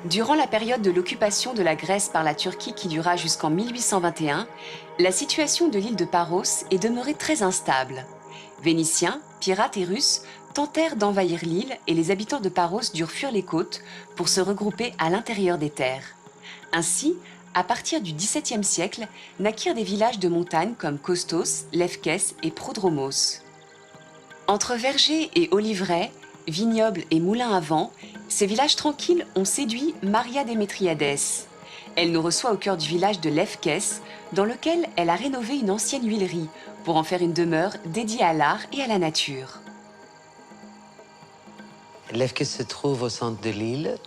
Durant la période de l'occupation de la Grèce par la Turquie qui dura jusqu'en 1821, la situation de l'île de Paros est demeurée très instable. Vénitiens, pirates et Russes tentèrent d'envahir l'île et les habitants de Paros durent fuir les côtes pour se regrouper à l'intérieur des terres. Ainsi, à partir du XVIIe siècle, naquirent des villages de montagne comme Kostos, Lefkès et Prodromos. Entre vergers et oliveraies, vignobles et moulins à vent, ces villages tranquilles ont séduit Maria Démétriades. Elle nous reçoit au cœur du village de Lefkès, dans lequel elle a rénové une ancienne huilerie pour en faire une demeure dédiée à l'art et à la nature. Lefkès se trouve au centre de l'île.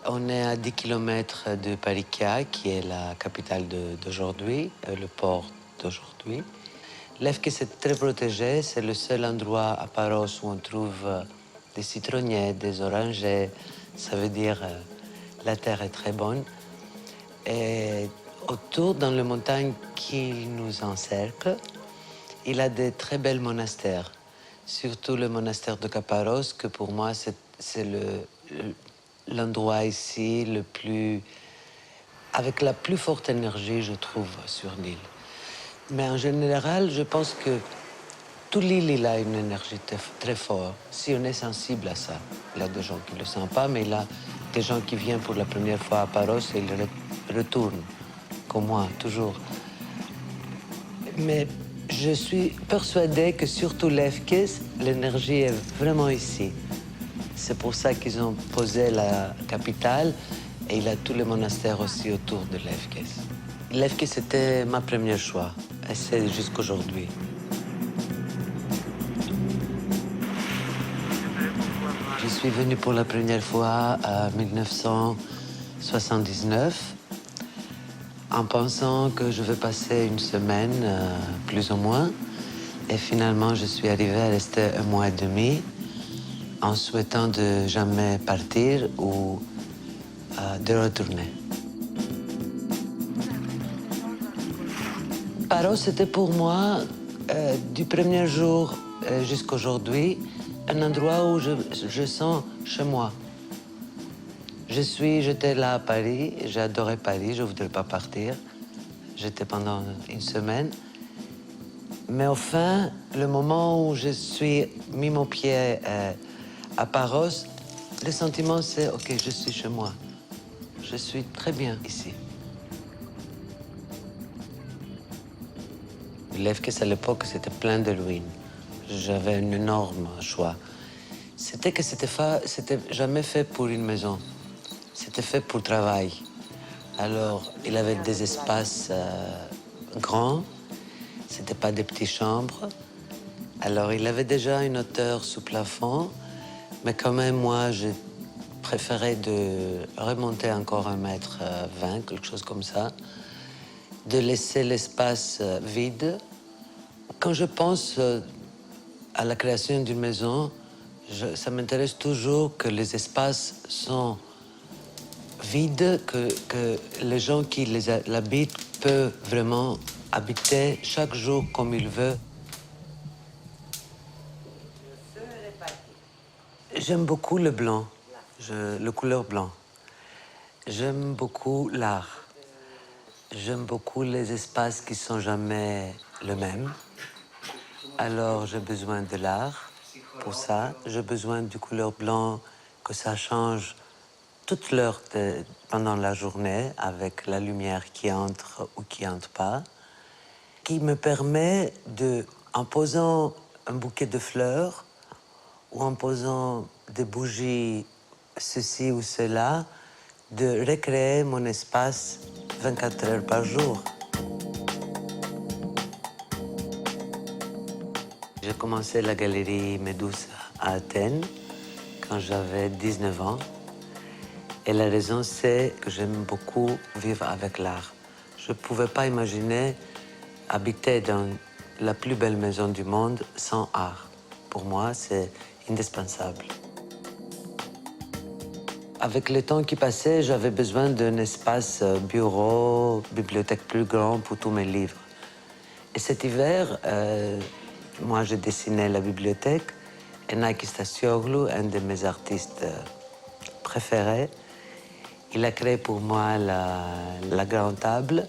On est à 10 km de Parikia, qui est la capitale d'aujourd'hui, le port d'aujourd'hui. Lefkès est très protégé, c'est le seul endroit à Paros où on trouve des citronniers, des orangers. Ça veut dire la terre est très bonne. Et autour, dans les montagnes qui nous encerclent, il a des très belles monastères. Surtout le monastère de Kaparos, que pour moi, c'est l'endroit ici le plus, avec la plus forte énergie, je trouve, sur l'île. Mais en général, je pense que toute l'île, il a une énergie très forte, si on est sensible à ça. Il y a des gens qui ne le sentent pas, mais il y a des gens qui viennent pour la première fois à Paros et ils retournent, comme moi, toujours. Mais je suis persuadée que surtout Lefkès, l'énergie est vraiment ici. C'est pour ça qu'ils ont posé la capitale et il y a tous les monastères aussi autour de Lefkès. Lefkès, c'était ma première choix et c'est jusqu'aujourd'hui. Je suis venu pour la première fois en 1979 en pensant que je vais passer une semaine, plus ou moins. Et finalement, je suis arrivé à rester 1 mois et demi en souhaitant de jamais partir ou de retourner. Paros, c'était pour moi, du premier jour jusqu'à aujourd'hui, un endroit où je sens chez moi. J'étais là à Paris, j'ai adoré Paris, je ne voudrais pas partir. J'étais pendant une semaine. Mais enfin, le moment où je suis mis mon pied à Paros, le sentiment c'est « OK, je suis chez moi. Je suis très bien ici. » Lefkès, à l'époque, c'était plein de ruines. J'avais un énorme choix. C'était jamais fait pour une maison. C'était fait pour le travail. Alors, il avait des espaces grands. C'était pas des petites chambres. Alors, il avait déjà une hauteur sous plafond. Mais quand même, moi, je préférais de remonter encore 1,20 m, quelque chose comme ça. De laisser l'espace vide. Quand je pense à la création d'une maison, ça m'intéresse toujours que les espaces sont vides, que les gens qui l'habitent peuvent vraiment habiter chaque jour comme ils veulent. J'aime beaucoup le blanc, le couleur blanc. J'aime beaucoup l'art. J'aime beaucoup les espaces qui sont jamais le même. Alors j'ai besoin de l'art pour ça. J'ai besoin du couleur blanc, que ça change toute l'heure pendant la journée avec la lumière qui entre ou qui entre pas, qui me permet en posant un bouquet de fleurs ou en posant des bougies, ceci ou cela, de recréer mon espace 24 heures par jour. J'ai commencé la galerie Méduse à Athènes quand j'avais 19 ans. Et la raison, c'est que j'aime beaucoup vivre avec l'art. Je ne pouvais pas imaginer habiter dans la plus belle maison du monde sans art. Pour moi, c'est indispensable. Avec le temps qui passait, j'avais besoin d'un espace bureau, bibliothèque plus grand pour tous mes livres. Et cet hiver, moi, j'ai dessiné la bibliothèque. Et Nike Stasioglu, un de mes artistes préférés, Il a créé pour moi la grande table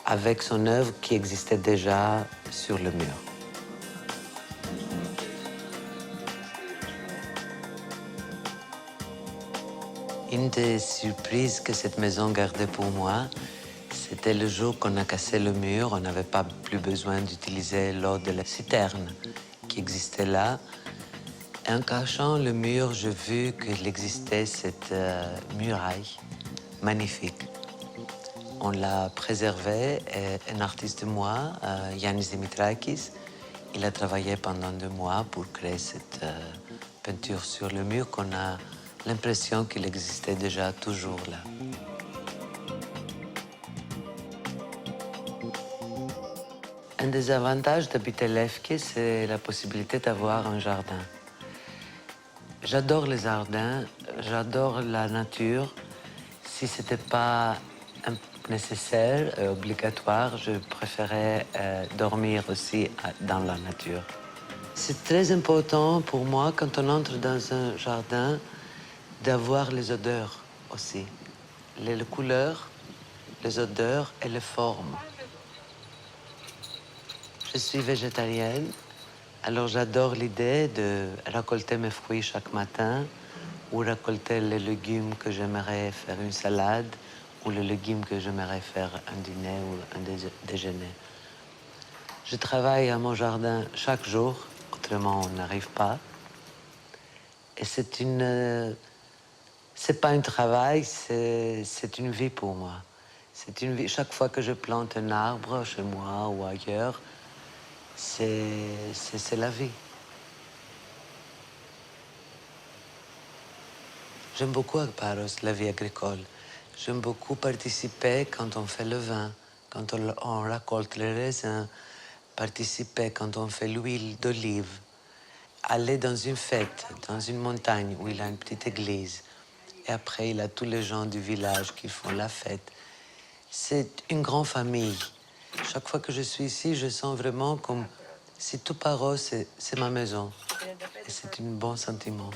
avec son œuvre qui existait déjà sur le mur. Une des surprises que cette maison gardait pour moi, c'était le jour qu'on a cassé le mur. On n'avait pas plus besoin d'utiliser l'eau de la citerne qui existait là. Et en cachant le mur, j'ai vu qu'il existait cette muraille magnifique. On l'a préservée et un artiste de moi, Yannis Dimitrakis, il a travaillé pendant 2 mois pour créer cette peinture sur le mur qu'on a l'impression qu'il existait déjà toujours là. Un des avantages d'habiter Lefke, c'est la possibilité d'avoir un jardin. J'adore les jardins, j'adore la nature. Si ce n'était pas nécessaire et obligatoire, je préférais dormir aussi dans la nature. C'est très important pour moi, quand on entre dans un jardin, d'avoir les odeurs aussi. Les couleurs, les odeurs et les formes. Je suis végétarienne, alors j'adore l'idée de récolter mes fruits chaque matin ou récolter les légumes que j'aimerais faire une salade ou les légumes que j'aimerais faire un dîner ou un déjeuner. Je travaille à mon jardin chaque jour, autrement on n'arrive pas. Et c'est pas un travail, c'est une vie pour moi. C'est une vie. Chaque fois que je plante un arbre chez moi ou ailleurs, c'est la vie. J'aime beaucoup à Paros la vie agricole. J'aime beaucoup participer quand on fait le vin, quand on récolte les raisins, participer quand on fait l'huile d'olive, aller dans une fête, dans une montagne où il y a une petite église. Et après, il y a tous les gens du village qui font la fête. C'est une grande famille. Chaque fois que je suis ici, je sens vraiment comme si tout Paros, c'est ma maison. Et c'est un bon sentiment.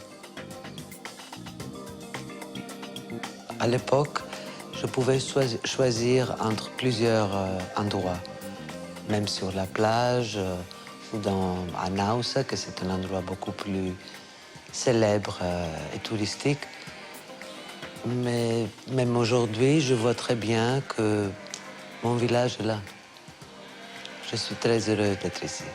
À l'époque, je pouvais choisir entre plusieurs endroits, même sur la plage ou à Naousa, que c'est un endroit beaucoup plus célèbre et touristique. Mais même aujourd'hui, je vois très bien que mon village est là. Je suis très heureuse d'être ici.